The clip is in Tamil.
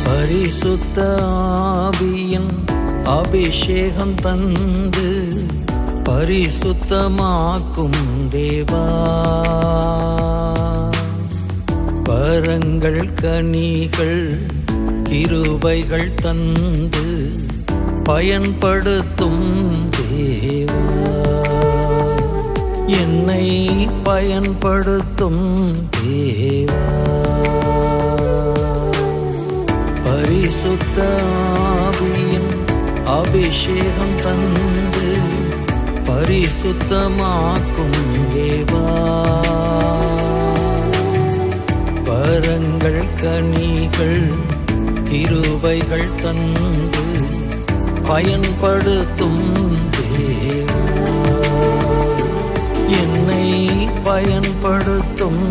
பரிசுத்த ஆவியின் அபிஷேகம் தந்து பரிசுத்தமாக்கும் தேவா. வரங்கள் கனிகள் கிருபைகள் தந்து பயன்படுத்தும் தேவா. என்னை பயன்படுத்தும் தேவா. பரிசுத்த ஆவியின் அபிஷேகம் தந்து பரிசுத்தமாக்கும் தேவா. வரங்கள் கனிகள் கிருபைகள் தந்து பயன்படுத்தும் தேவா. என்னை பயன்படுத்தும்